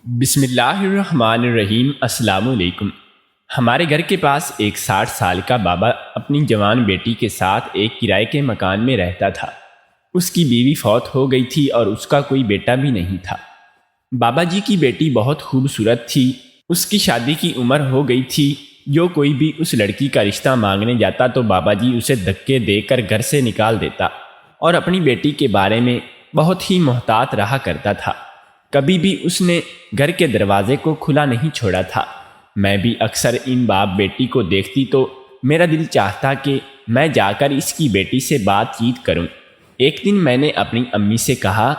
بسم اللہ الرحمن الرحیم۔ السلام علیکم۔ ہمارے گھر کے پاس ایک 60 سال کا بابا اپنی جوان بیٹی کے ساتھ ایک کرائے کے مکان میں رہتا تھا۔ اس کی بیوی فوت ہو گئی تھی اور اس کا کوئی بیٹا بھی نہیں تھا۔ بابا جی کی بیٹی بہت خوبصورت تھی۔ اس کی شادی کی عمر ہو گئی تھی۔ جو کوئی بھی اس لڑکی کا رشتہ مانگنے جاتا تو بابا جی اسے دھکے دے کر گھر سے نکال دیتا اور اپنی بیٹی کے بارے میں بہت ہی محتاط رہا کرتا تھا۔ کبھی بھی اس نے گھر کے دروازے کو کھلا نہیں چھوڑا تھا۔ میں بھی اکثر ان باپ بیٹی کو دیکھتی تو میرا دل چاہتا کہ میں جا کر اس کی بیٹی سے بات چیت کروں۔ ایک دن میں نے اپنی امی سے کہا،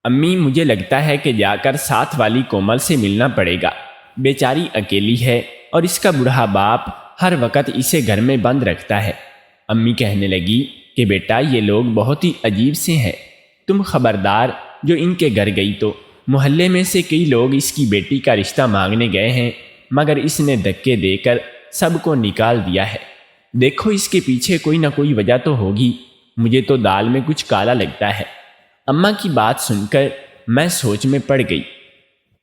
امی مجھے لگتا ہے کہ جا کر ساتھ والی کومل سے ملنا پڑے گا۔ بیچاری اکیلی ہے اور اس کا بوڑھا باپ ہر وقت اسے گھر میں بند رکھتا ہے۔ امی کہنے لگی کہ بیٹا یہ لوگ بہت ہی عجیب سے ہیں، تم خبردار، جو ان کے گھر گئی تو محلے میں سے کئی لوگ اس کی بیٹی کا رشتہ مانگنے گئے ہیں، مگر اس نے دھکے دے کر سب کو نکال دیا ہے۔ دیکھو اس کے پیچھے کوئی نہ کوئی وجہ تو ہوگی، مجھے تو دال میں کچھ کالا لگتا ہے۔ اماں کی بات سن کر میں سوچ میں پڑ گئی۔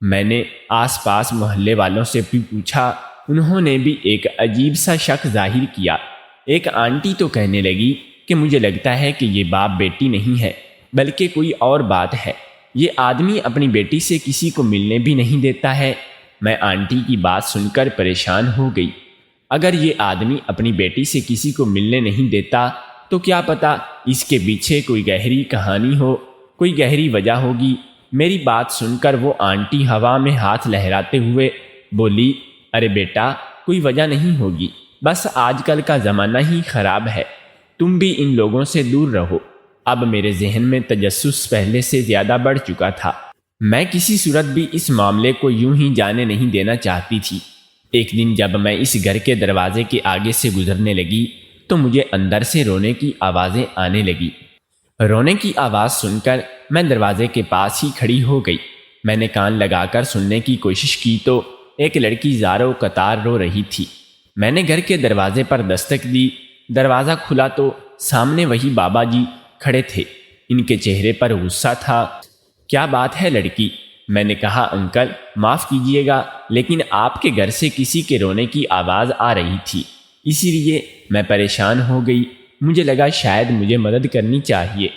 میں نے آس پاس محلے والوں سے بھی پوچھا، انہوں نے بھی ایک عجیب سا شک ظاہر کیا۔ ایک آنٹی تو کہنے لگی کہ مجھے لگتا ہے کہ یہ باپ بیٹی نہیں ہے بلکہ کوئی اور بات ہے، یہ آدمی اپنی بیٹی سے کسی کو ملنے بھی نہیں دیتا ہے۔ میں آنٹی کی بات سن کر پریشان ہو گئی۔ اگر یہ آدمی اپنی بیٹی سے کسی کو ملنے نہیں دیتا تو کیا پتہ اس کے پیچھے کوئی گہری کہانی ہو، کوئی گہری وجہ ہوگی۔ میری بات سن کر وہ آنٹی ہوا میں ہاتھ لہراتے ہوئے بولی، ارے بیٹا کوئی وجہ نہیں ہوگی، بس آج کل کا زمانہ ہی خراب ہے، تم بھی ان لوگوں سے دور رہو۔ اب میرے ذہن میں تجسس پہلے سے زیادہ بڑھ چکا تھا۔ میں کسی صورت بھی اس معاملے کو یوں ہی جانے نہیں دینا چاہتی تھی۔ ایک دن جب میں اس گھر کے دروازے کے آگے سے گزرنے لگی تو مجھے اندر سے رونے کی آوازیں آنے لگی۔ رونے کی آواز سن کر میں دروازے کے پاس ہی کھڑی ہو گئی۔ میں نے کان لگا کر سننے کی کوشش کی تو ایک لڑکی زاروں قطار رو رہی تھی۔ میں نے گھر کے دروازے پر دستک دی۔ دروازہ کھلا تو سامنے وہی بابا جی کھڑے تھے۔ ان کے چہرے پر غصہ تھا۔ کیا بات ہے لڑکی؟ میں نے کہا، انکل معاف کیجئے گا لیکن آپ کے گھر سے کسی کے رونے کی آواز آ رہی تھی، اسی لیے میں پریشان ہو گئی۔ مجھے لگا شاید مجھے مدد کرنی چاہیے۔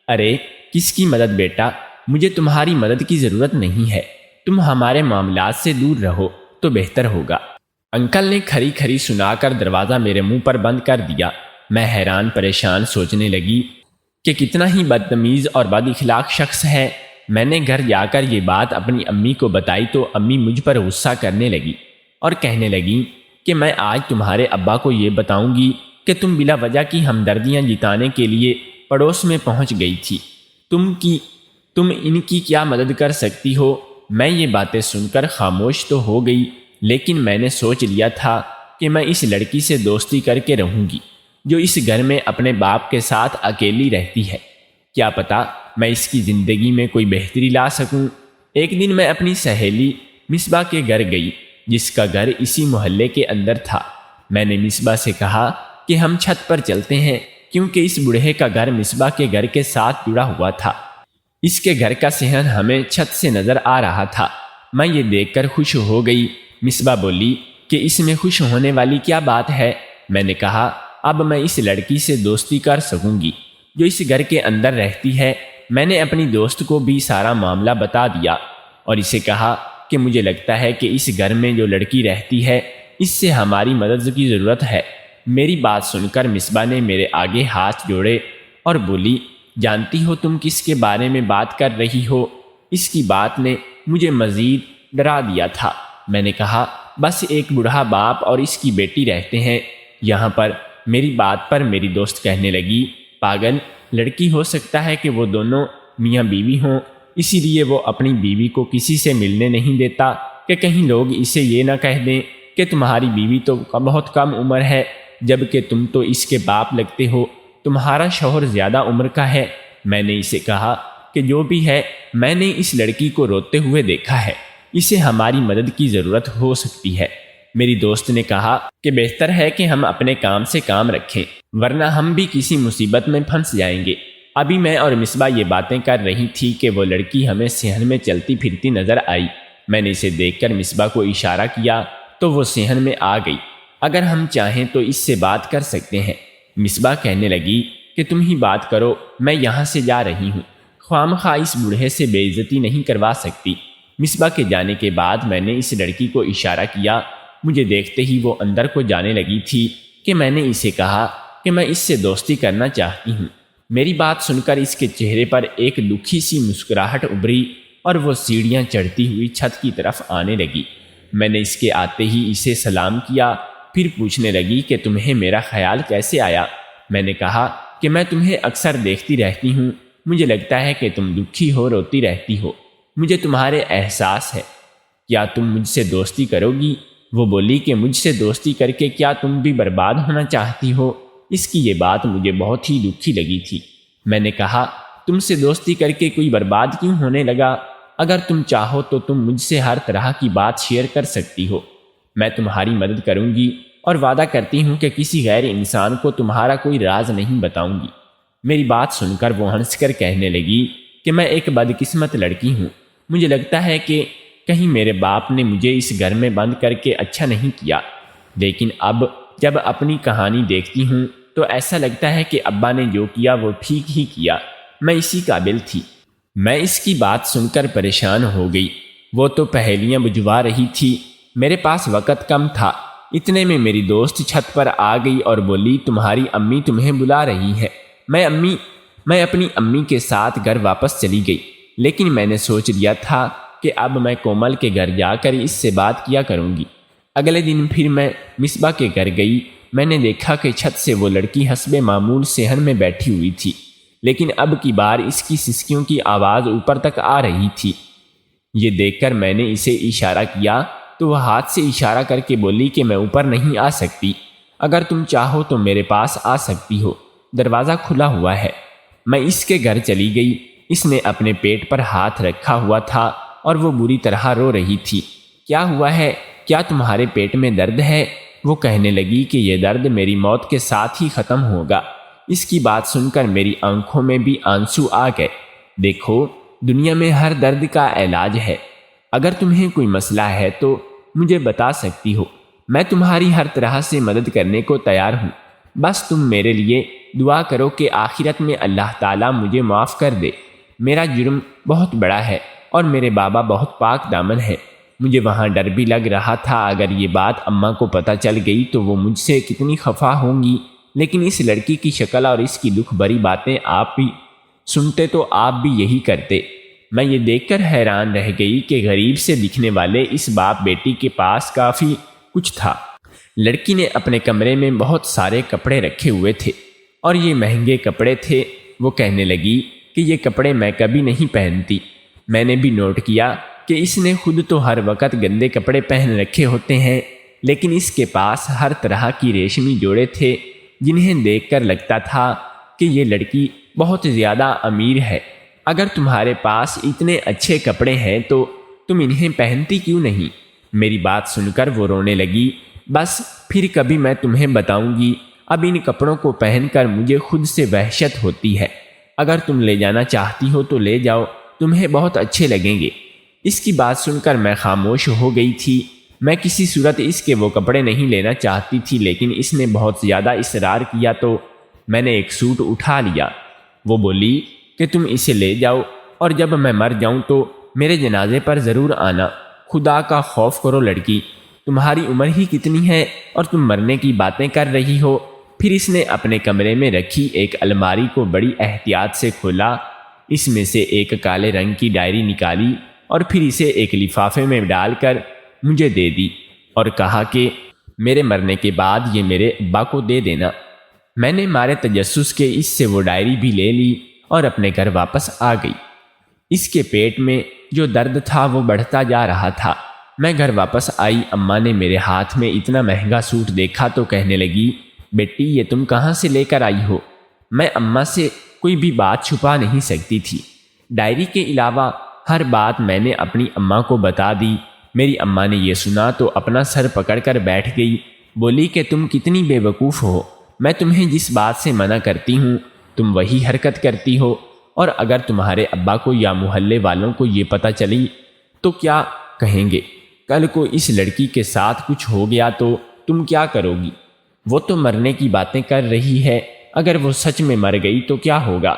ارے کس کی مدد بیٹا، مجھے تمہاری مدد کی ضرورت نہیں ہے، تم ہمارے معاملات سے دور رہو تو بہتر ہوگا۔ انکل نے کھری کھری سنا کر دروازہ میرے منہ پر بند کر دیا۔ میں حیران پریشان سوچنے لگی کہ کتنا ہی بدتمیز اور بد اخلاق شخص ہے۔ میں نے گھر جا کر یہ بات اپنی امی کو بتائی تو امی مجھ پر غصہ کرنے لگی اور کہنے لگیں کہ میں آج تمہارے ابا کو یہ بتاؤں گی کہ تم بلا وجہ کی ہمدردیاں جتانے کے لیے پڑوس میں پہنچ گئی تھی۔ تم ان کی کیا مدد کر سکتی ہو؟ میں یہ باتیں سن کر خاموش تو ہو گئی، لیکن میں نے سوچ لیا تھا کہ میں اس لڑکی سے دوستی کر کے رہوں گی جو اس گھر میں اپنے باپ کے ساتھ اکیلی رہتی ہے۔ کیا پتہ میں اس کی زندگی میں کوئی بہتری لا سکوں۔ ایک دن میں اپنی سہیلی مصباح کے گھر گئی جس کا گھر اسی محلے کے اندر تھا۔ میں نے مصباح سے کہا کہ ہم چھت پر چلتے ہیں، کیونکہ اس بوڑھے کا گھر مصباح کے گھر کے ساتھ جڑا ہوا تھا۔ اس کے گھر کا صحن ہمیں چھت سے نظر آ رہا تھا۔ میں یہ دیکھ کر خوش ہو گئی۔ مصباح بولی کہ اس میں خوش ہونے والی کیا بات ہے؟ میں نے کہا، اب میں اس لڑکی سے دوستی کر سکوں گی جو اس گھر کے اندر رہتی ہے۔ میں نے اپنی دوست کو بھی سارا معاملہ بتا دیا اور اسے کہا کہ مجھے لگتا ہے کہ اس گھر میں جو لڑکی رہتی ہے اس سے ہماری مدد کی ضرورت ہے۔ میری بات سن کر مصباح نے میرے آگے ہاتھ جوڑے اور بولی، جانتی ہو تم کس کے بارے میں بات کر رہی ہو؟ اس کی بات نے مجھے مزید ڈرا دیا تھا۔ میں نے کہا، بس ایک بوڑھا باپ اور اس کی بیٹی رہتے ہیں یہاں پر۔ میری بات پر میری دوست کہنے لگی، پاگل، لڑکی ہو سکتا ہے کہ وہ دونوں میاں بیوی ہوں، اسی لیے وہ اپنی بیوی کو کسی سے ملنے نہیں دیتا کہ کہیں لوگ اسے یہ نہ کہہ دیں کہ تمہاری بیوی تو بہت کم عمر ہے، جبکہ تم تو اس کے باپ لگتے ہو، تمہارا شوہر زیادہ عمر کا ہے۔ میں نے اسے کہا کہ جو بھی ہے، میں نے اس لڑکی کو روتے ہوئے دیکھا ہے، اسے ہماری مدد کی ضرورت ہو سکتی ہے۔ میری دوست نے کہا کہ بہتر ہے کہ ہم اپنے کام سے کام رکھیں، ورنہ ہم بھی کسی مصیبت میں پھنس جائیں گے۔ ابھی میں اور مصباح یہ باتیں کر رہی تھی کہ وہ لڑکی ہمیں صحن میں چلتی پھرتی نظر آئی۔ میں نے اسے دیکھ کر مصباح کو اشارہ کیا تو وہ صحن میں آ گئی۔ اگر ہم چاہیں تو اس سے بات کر سکتے ہیں۔ مصباح کہنے لگی کہ تم ہی بات کرو، میں یہاں سے جا رہی ہوں، خواہ اس بوڑھے سے بے عزتی نہیں کروا سکتی۔ مصباح کے جانے کے بعد میں نے اس لڑکی کو اشارہ کیا۔ مجھے دیکھتے ہی وہ اندر کو جانے لگی تھی کہ میں نے اسے کہا کہ میں اس سے دوستی کرنا چاہتی ہوں۔ میری بات سن کر اس کے چہرے پر ایک دکھی سی مسکراہٹ ابھری اور وہ سیڑھیاں چڑھتی ہوئی چھت کی طرف آنے لگی۔ میں نے اس کے آتے ہی اسے سلام کیا، پھر پوچھنے لگی کہ تمہیں میرا خیال کیسے آیا؟ میں نے کہا کہ میں تمہیں اکثر دیکھتی رہتی ہوں، مجھے لگتا ہے کہ تم دکھی ہو، روتی رہتی ہو، مجھے تمہارے احساس ہے، کیا تم مجھ سے دوستی کرو گی؟ وہ بولی کہ مجھ سے دوستی کر کے کیا تم بھی برباد ہونا چاہتی ہو؟ اس کی یہ بات مجھے بہت ہی دکھی لگی تھی۔ میں نے کہا تم سے دوستی کر کے کوئی برباد کیوں ہونے لگا؟ اگر تم چاہو تو تم مجھ سے ہر طرح کی بات شیئر کر سکتی ہو، میں تمہاری مدد کروں گی اور وعدہ کرتی ہوں کہ کسی غیر انسان کو تمہارا کوئی راز نہیں بتاؤں گی۔ میری بات سن کر وہ ہنس کر کہنے لگی کہ میں ایک بدقسمت لڑکی ہوں، مجھے لگتا ہے کہ کہیں میرے باپ نے مجھے اس گھر میں بند کر کے اچھا نہیں کیا، لیکن اب جب اپنی کہانی دیکھتی ہوں تو ایسا لگتا ہے کہ ابا نے جو کیا وہ ٹھیک ہی کیا، میں اسی قابل تھی۔ میں اس کی بات سن کر پریشان ہو گئی۔ وہ تو پہیلیاں بجھوا رہی تھی، میرے پاس وقت کم تھا۔ اتنے میں میری دوست چھت پر آ گئی اور بولی تمہاری امی تمہیں بلا رہی ہے۔ میں اپنی امی کے ساتھ گھر واپس چلی گئی، لیکن میں نے سوچ لیا تھا کہ اب میں کومل کے گھر جا کر اس سے بات کیا کروں گی۔ اگلے دن پھر میں مصباح کے گھر گئی۔ میں نے دیکھا کہ چھت سے وہ لڑکی حسب معمول صحن میں بیٹھی ہوئی تھی، لیکن اب کی بار اس کی سسکیوں کی آواز اوپر تک آ رہی تھی۔ یہ دیکھ کر میں نے اسے اشارہ کیا تو وہ ہاتھ سے اشارہ کر کے بولی کہ میں اوپر نہیں آ سکتی، اگر تم چاہو تو میرے پاس آ سکتی ہو، دروازہ کھلا ہوا ہے۔ میں اس کے گھر چلی گئی۔ اس نے اپنے پیٹ پر ہاتھ رکھا ہوا تھا اور وہ بری طرح رو رہی تھی۔ کیا ہوا ہے؟ کیا تمہارے پیٹ میں درد ہے؟ وہ کہنے لگی کہ یہ درد میری موت کے ساتھ ہی ختم ہوگا۔ اس کی بات سن کر میری آنکھوں میں بھی آنسو آ گئے۔ دیکھو، دنیا میں ہر درد کا علاج ہے، اگر تمہیں کوئی مسئلہ ہے تو مجھے بتا سکتی ہو، میں تمہاری ہر طرح سے مدد کرنے کو تیار ہوں۔ بس تم میرے لیے دعا کرو کہ آخرت میں اللہ تعالیٰ مجھے معاف کر دے۔ میرا جرم بہت بڑا ہے اور میرے بابا بہت پاک دامن ہے۔ مجھے وہاں ڈر بھی لگ رہا تھا، اگر یہ بات اماں کو پتہ چل گئی تو وہ مجھ سے کتنی خفا ہوں گی، لیکن اس لڑکی کی شکل اور اس کی دکھ بھری باتیں آپ بھی سنتے تو آپ بھی یہی کرتے۔ میں یہ دیکھ کر حیران رہ گئی کہ غریب سے دکھنے والے اس باپ بیٹی کے پاس کافی کچھ تھا۔ لڑکی نے اپنے کمرے میں بہت سارے کپڑے رکھے ہوئے تھے اور یہ مہنگے کپڑے تھے۔ وہ کہنے لگی کہ یہ کپڑے میں کبھی نہیں پہنتی۔ میں نے بھی نوٹ کیا کہ اس نے خود تو ہر وقت گندے کپڑے پہن رکھے ہوتے ہیں، لیکن اس کے پاس ہر طرح کی ریشمی جوڑے تھے جنہیں دیکھ کر لگتا تھا کہ یہ لڑکی بہت زیادہ امیر ہے۔ اگر تمہارے پاس اتنے اچھے کپڑے ہیں تو تم انہیں پہنتی کیوں نہیں؟ میری بات سن کر وہ رونے لگی۔ بس پھر کبھی میں تمہیں بتاؤں گی، اب ان کپڑوں کو پہن کر مجھے خود سے وحشت ہوتی ہے۔ اگر تم لے جانا چاہتی ہو تو لے جاؤ، تمہیں بہت اچھے لگیں گے۔ اس کی بات سن کر میں خاموش ہو گئی تھی۔ میں کسی صورت اس کے وہ کپڑے نہیں لینا چاہتی تھی، لیکن اس نے بہت زیادہ اصرار کیا تو میں نے ایک سوٹ اٹھا لیا۔ وہ بولی کہ تم اسے لے جاؤ اور جب میں مر جاؤں تو میرے جنازے پر ضرور آنا۔ خدا کا خوف کرو لڑکی، تمہاری عمر ہی کتنی ہے اور تم مرنے کی باتیں کر رہی ہو۔ پھر اس نے اپنے کمرے میں رکھی ایک الماری کو بڑی احتیاط سے کھولا، اس میں سے ایک کالے رنگ کی ڈائری نکالی اور پھر اسے ایک لفافے میں ڈال کر مجھے دے دی اور کہا کہ میرے مرنے کے بعد یہ میرے ابا کو دے دینا۔ میں نے مارے تجسس کے اس سے وہ ڈائری بھی لے لی اور اپنے گھر واپس آ گئی۔ اس کے پیٹ میں جو درد تھا وہ بڑھتا جا رہا تھا۔ میں گھر واپس آئی، اماں نے میرے ہاتھ میں اتنا مہنگا سوٹ دیکھا تو کہنے لگی بیٹی یہ تم کہاں سے لے کر آئی ہو؟ میں اماں سے کوئی بھی بات چھپا نہیں سکتی تھی۔ ڈائری کے علاوہ ہر بات میں نے اپنی اماں کو بتا دی۔ میری اماں نے یہ سنا تو اپنا سر پکڑ کر بیٹھ گئی، بولی کہ تم کتنی بے وقوف ہو، میں تمہیں جس بات سے منع کرتی ہوں تم وہی حرکت کرتی ہو، اور اگر تمہارے ابا کو یا محلے والوں کو یہ پتہ چلی تو کیا کہیں گے کل کو اس لڑکی کے ساتھ کچھ ہو گیا تو تم کیا کرو گی؟ وہ تو مرنے کی باتیں کر رہی ہے، اگر وہ سچ میں مر گئی تو کیا ہوگا؟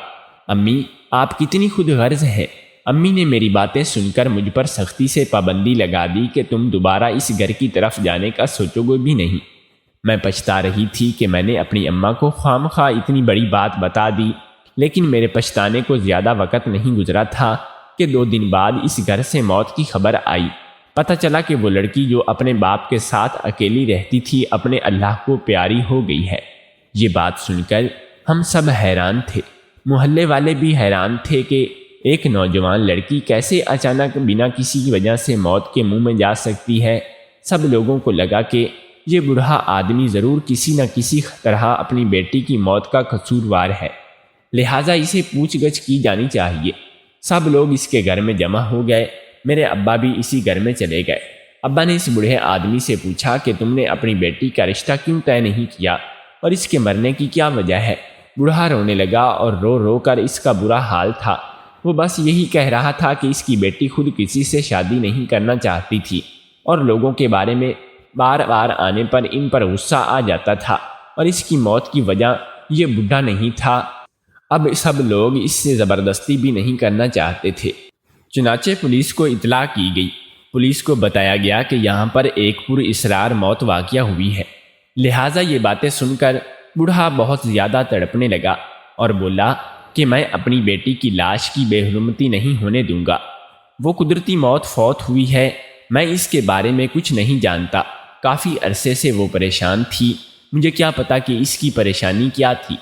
امی آپ کتنی خود غرض ہیں۔ امی نے میری باتیں سن کر مجھ پر سختی سے پابندی لگا دی کہ تم دوبارہ اس گھر کی طرف جانے کا سوچو گے بھی نہیں۔ میں پچھتا رہی تھی کہ میں نے اپنی اماں کو خواہ اتنی بڑی بات بتا دی، لیکن میرے پچھتانے کو زیادہ وقت نہیں گزرا تھا کہ 2 دن بعد اس گھر سے موت کی خبر آئی۔ پتہ چلا کہ وہ لڑکی جو اپنے باپ کے ساتھ اکیلی رہتی تھی اپنے اللہ کو پیاری ہو گئی ہے۔ یہ بات سن کر ہم سب حیران تھے، محلے والے بھی حیران تھے کہ ایک نوجوان لڑکی کیسے اچانک بنا کسی وجہ سے موت کے منہ میں جا سکتی ہے۔ سب لوگوں کو لگا کہ یہ بوڑھا آدمی ضرور کسی نہ کسی طرح اپنی بیٹی کی موت کا قصوروار ہے، لہٰذا اسے پوچھ گچھ کی جانی چاہیے۔ سب لوگ اس کے گھر میں جمع ہو گئے، میرے ابا بھی اسی گھر میں چلے گئے۔ ابا نے اس بوڑھے آدمی سے پوچھا کہ تم نے اپنی بیٹی کا رشتہ کیوں طے نہیں کیا اور اس کے مرنے کی کیا وجہ ہے؟ بوڑھا رونے لگا اور رو رو کر اس کا برا حال تھا۔ وہ بس یہی کہہ رہا تھا کہ اس کی بیٹی خود کسی سے شادی نہیں کرنا چاہتی تھی اور لوگوں کے بارے میں بار بار آنے پر ان پر غصہ آ جاتا تھا، اور اس کی موت کی وجہ یہ بوڑھا نہیں تھا۔ اب سب لوگ اس سے زبردستی بھی نہیں کرنا چاہتے تھے، چنانچہ پولیس کو اطلاع کی گئی۔ پولیس کو بتایا گیا کہ یہاں پر ایک پر اسرار موت واقعہ ہوئی ہے، لہٰذا یہ باتیں سن کر بوڑھا بہت زیادہ تڑپنے لگا اور بولا کہ میں اپنی بیٹی کی لاش کی بے حرمتی نہیں ہونے دوں گا۔ وہ قدرتی موت فوت ہوئی ہے، میں اس کے بارے میں کچھ نہیں جانتا۔ کافی عرصے سے وہ پریشان تھی، مجھے کیا پتا کہ اس کی پریشانی کیا تھی۔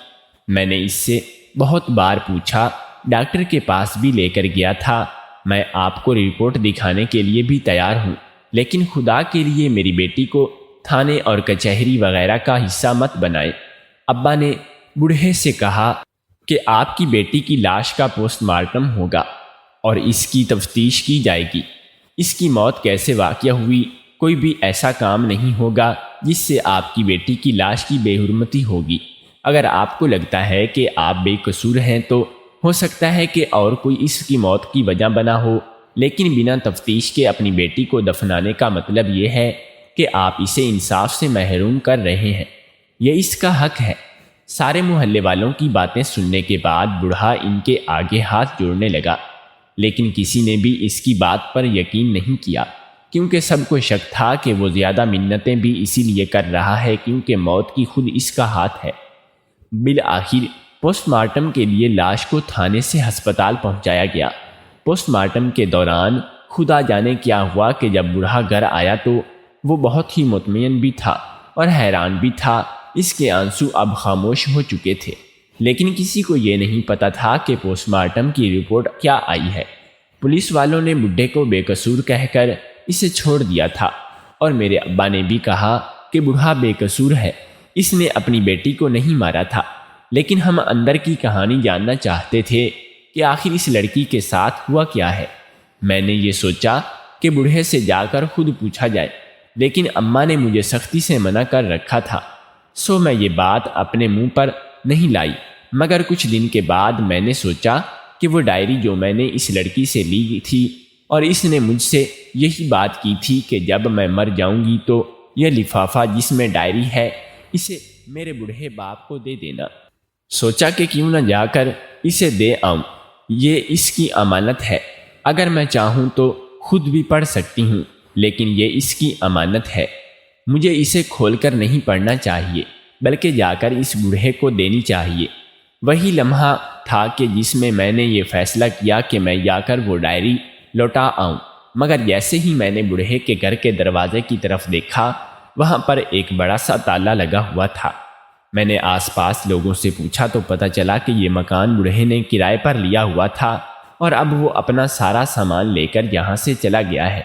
میں نے اس سے بہت بار پوچھا، ڈاکٹر کے پاس بھی لے کر گیا تھا، میں آپ کو رپورٹ دکھانے کے لیے بھی تیار ہوں، لیکن خدا کے لیے میری بیٹی کو تھانے اور کچہری وغیرہ کا حصہ مت بنائیں۔ ابا نے بوڑھے سے کہا کہ آپ کی بیٹی کی لاش کا پوسٹ مارٹم ہوگا اور اس کی تفتیش کی جائے گی۔ اس کی موت کیسے واقع ہوئی، کوئی بھی ایسا کام نہیں ہوگا جس سے آپ کی بیٹی کی لاش کی بے حرمتی ہوگی۔ اگر آپ کو لگتا ہے کہ آپ بے قصور ہیں تو ہو سکتا ہے کہ اور کوئی اس کی موت کی وجہ بنا ہو، لیکن بنا تفتیش کے اپنی بیٹی کو دفنانے کا مطلب یہ ہے کہ آپ اسے انصاف سے محروم کر رہے ہیں، یہ اس کا حق ہے۔ سارے محلے والوں کی باتیں سننے کے بعد بوڑھا ان کے آگے ہاتھ جوڑنے لگا، لیکن کسی نے بھی اس کی بات پر یقین نہیں کیا، کیونکہ سب کو شک تھا کہ وہ زیادہ منتیں بھی اسی لیے کر رہا ہے کیونکہ موت کی خود اس کا ہاتھ ہے۔ بالآخر پوسٹ مارٹم کے لیے لاش کو تھانے سے ہسپتال پہنچایا گیا۔ پوسٹ مارٹم کے دوران خدا جانے کیا ہوا کہ جب بوڑھا گھر آیا تو وہ بہت ہی مطمئن بھی تھا اور حیران بھی تھا، اس کے آنسو اب خاموش ہو چکے تھے، لیکن کسی کو یہ نہیں پتا تھا کہ پوسٹ مارٹم کی رپورٹ کیا آئی ہے۔ پولیس والوں نے بڈھے کو بے قصور کہہ کر اسے چھوڑ دیا تھا، اور میرے ابا نے بھی کہا کہ بوڑھا بے قصور ہے، اس نے اپنی بیٹی کو نہیں مارا تھا۔ لیکن ہم اندر کی کہانی جاننا چاہتے تھے کہ آخر اس لڑکی کے ساتھ ہوا کیا ہے۔ میں نے یہ سوچا کہ بوڑھے سے جا کر خود پوچھا جائے، لیکن اماں نے مجھے سختی سے منع کر رکھا تھا، سو میں یہ بات اپنے منہ پر نہیں لائی۔ مگر کچھ دن کے بعد میں نے سوچا کہ وہ ڈائری جو میں نے اس لڑکی سے لی تھی اور اس نے مجھ سے یہی بات کی تھی کہ جب میں مر جاؤں گی تو یہ لفافہ جس میں ڈائری ہے اسے میرے بوڑھے باپ کو دے دینا۔ سوچا کہ کیوں نہ جا کر اسے دے آؤں، یہ اس کی امانت ہے، اگر میں چاہوں تو خود بھی پڑھ سکتی ہوں، لیکن یہ اس کی امانت ہے، مجھے اسے کھول کر نہیں پڑھنا چاہیے بلکہ جا کر اس بوڑھے کو دینی چاہیے۔ وہی لمحہ تھا کہ جس میں میں نے یہ فیصلہ کیا کہ میں جا کر وہ ڈائری لوٹا آؤں، مگر جیسے ہی میں نے بوڑھے کے گھر کے دروازے کی طرف دیکھا، وہاں پر ایک بڑا سا تالا لگا ہوا تھا۔ میں نے آس پاس لوگوں سے پوچھا تو پتہ چلا کہ یہ مکان بوڑھے نے کرائے پر لیا ہوا تھا اور اب وہ اپنا سارا سامان لے کر یہاں سے چلا گیا ہے۔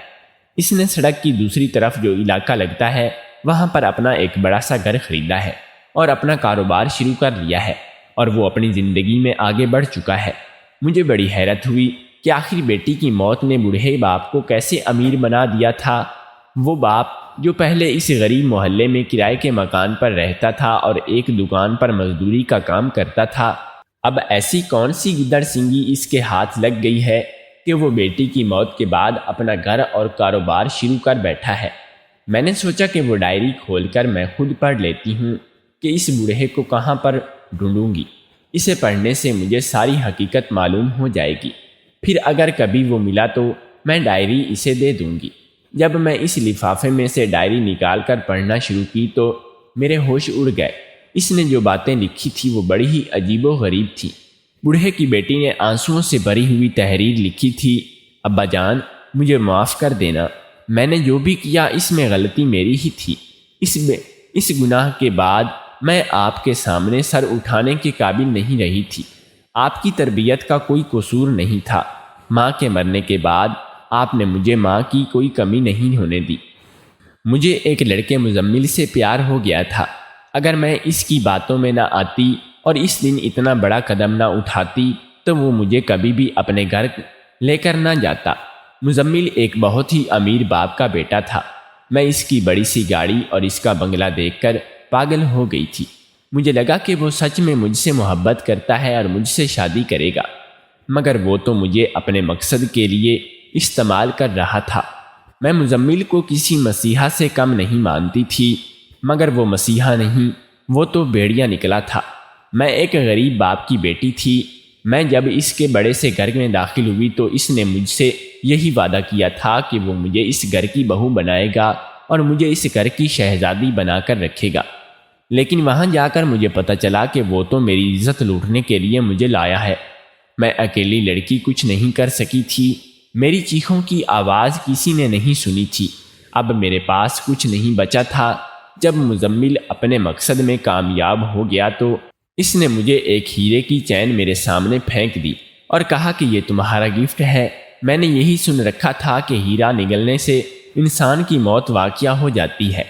اس نے سڑک کی دوسری طرف جو علاقہ لگتا ہے وہاں پر اپنا ایک بڑا سا گھر خریدا ہے اور اپنا کاروبار شروع کر لیا ہے، اور وہ اپنی زندگی میں آگے بڑھ چکا ہے۔ مجھے بڑی حیرت ہوئی کہ آخر بیٹی کی موت نے بوڑھے باپ کو کیسے امیر بنا دیا تھا۔ وہ باپ جو پہلے اس غریب محلے میں کرائے کے مکان پر رہتا تھا اور ایک دکان پر مزدوری کا کام کرتا تھا، اب ایسی کون سی گدڑ سنگی اس کے ہاتھ لگ گئی ہے کہ وہ بیٹی کی موت کے بعد اپنا گھر اور کاروبار شروع کر بیٹھا ہے۔ میں نے سوچا کہ وہ ڈائری کھول کر میں خود پڑھ لیتی ہوں کہ اس بوڑھے کو کہاں پر ڈھونڈوں گی۔ اسے پڑھنے سے مجھے ساری حقیقت معلوم ہو جائے گی، پھر اگر کبھی وہ ملا تو میں ڈائری اسے دے دوں گی۔ جب میں اس لفافے میں سے ڈائری نکال کر پڑھنا شروع کی تو میرے ہوش اڑ گئے۔ اس نے جو باتیں لکھی تھی وہ بڑی ہی عجیب و غریب تھیں۔ بوڑھے کی بیٹی نے آنسوؤں سے بھری ہوئی تحریر لکھی تھی: ابا جان، مجھے معاف کر دینا، میں نے جو بھی کیا اس میں غلطی میری ہی تھی۔ اس گناہ کے بعد میں آپ کے سامنے سر اٹھانے کے قابل نہیں رہی تھی۔ آپ کی تربیت کا کوئی قصور نہیں تھا۔ ماں کے مرنے کے بعد آپ نے مجھے ماں کی کوئی کمی نہیں ہونے دی۔ مجھے ایک لڑکے مزمل سے پیار ہو گیا تھا۔ اگر میں اس کی باتوں میں نہ آتی اور اس دن اتنا بڑا قدم نہ اٹھاتی تو وہ مجھے کبھی بھی اپنے گھر لے کر نہ جاتا۔ مزمل ایک بہت ہی امیر باپ کا بیٹا تھا۔ میں اس کی بڑی سی گاڑی اور اس کا بنگلہ دیکھ کر پاگل ہو گئی تھی۔ مجھے لگا کہ وہ سچ میں مجھ سے محبت کرتا ہے اور مجھ سے شادی کرے گا، مگر وہ تو مجھے اپنے مقصد کے لیے استعمال کر رہا تھا۔ میں مزمل کو کسی مسیحا سے کم نہیں مانتی تھی، مگر وہ مسیحا نہیں، وہ تو بھیڑیا نکلا تھا۔ میں ایک غریب باپ کی بیٹی تھی۔ میں جب اس کے بڑے سے گھر میں داخل ہوئی تو اس نے مجھ سے یہی وعدہ کیا تھا کہ وہ مجھے اس گھر کی بہو بنائے گا اور مجھے اس گھر کی شہزادی بنا کر رکھے گا۔ لیکن وہاں جا کر مجھے پتہ چلا کہ وہ تو میری عزت لوٹنے کے لیے مجھے لایا ہے۔ میں اکیلی لڑکی کچھ نہیں کر سکی تھی۔ میری چیخوں کی آواز کسی نے نہیں سنی تھی۔ اب میرے پاس کچھ نہیں بچا تھا۔ جب مزمل اپنے مقصد میں کامیاب ہو گیا تو اس نے مجھے ایک ہیرے کی چین میرے سامنے پھینک دی اور کہا کہ یہ تمہارا گفٹ ہے۔ میں نے یہی سن رکھا تھا کہ ہیرا نگلنے سے انسان کی موت واقعہ ہو جاتی ہے۔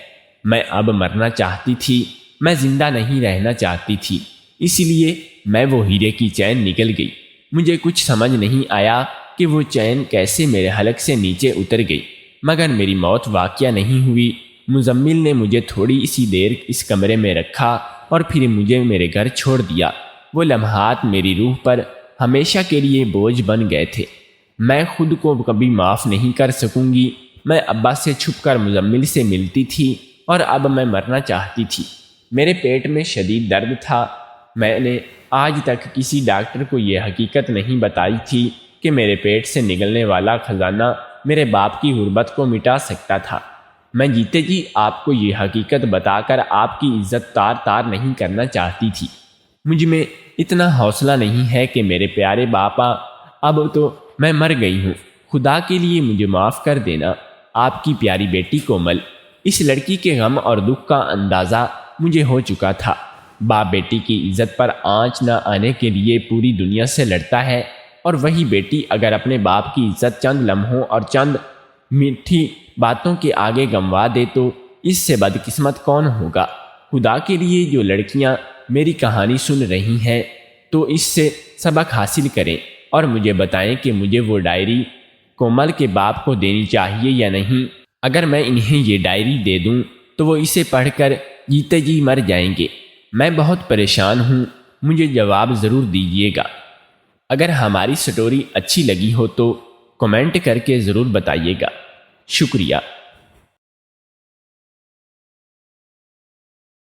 میں اب مرنا چاہتی تھی، میں زندہ نہیں رہنا چاہتی تھی، اس لیے میں وہ ہیرے کی چین نگل گئی۔ مجھے کچھ سمجھ نہیں آیا کہ وہ چین کیسے میرے حلق سے نیچے اتر گئی، مگر میری موت واقعہ نہیں ہوئی۔ مزمل نے مجھے تھوڑی سی دیر اس کمرے میں رکھا اور پھر مجھے میرے گھر چھوڑ دیا۔ وہ لمحات میری روح پر ہمیشہ کے لیے بوجھ بن گئے تھے۔ میں خود کو کبھی معاف نہیں کر سکوں گی۔ میں ابا سے چھپ کر مزمل سے ملتی تھی اور اب میں مرنا چاہتی تھی۔ میرے پیٹ میں شدید درد تھا۔ میں نے آج تک کسی ڈاکٹر کو یہ حقیقت نہیں بتائی تھی کہ میرے پیٹ سے نکلنے والا خزانہ میرے باپ کی غربت کو مٹا سکتا تھا۔ میں جیتے جی آپ کو یہ حقیقت بتا کر آپ کی عزت تار تار نہیں کرنا چاہتی تھی۔ مجھ میں اتنا حوصلہ نہیں ہے کہ میرے پیارے باپا، اب تو میں مر گئی ہوں، خدا کے لیے مجھے معاف کر دینا۔ آپ کی پیاری بیٹی کومل۔ اس لڑکی کے غم اور دکھ کا اندازہ مجھے ہو چکا تھا۔ باپ بیٹی کی عزت پر آنچ نہ آنے کے لیے پوری دنیا سے لڑتا ہے، اور وہی بیٹی اگر اپنے باپ کی عزت چند لمحوں اور چند میٹھی باتوں کے آگے گنوا دے تو اس سے بدقسمت کون ہوگا؟ خدا کے لیے جو لڑکیاں میری کہانی سن رہی ہیں تو اس سے سبق حاصل کریں اور مجھے بتائیں کہ مجھے وہ ڈائری کومل کے باپ کو دینی چاہیے یا نہیں۔ اگر میں انہیں یہ ڈائری دے دوں تو وہ اسے پڑھ کر جیتے جی مر جائیں گے۔ میں بہت پریشان ہوں، مجھے جواب ضرور دیجیے گا۔ اگر ہماری سٹوری اچھی لگی ہو تو کمنٹ کر کے ضرور بتائیے گا۔ شکریہ۔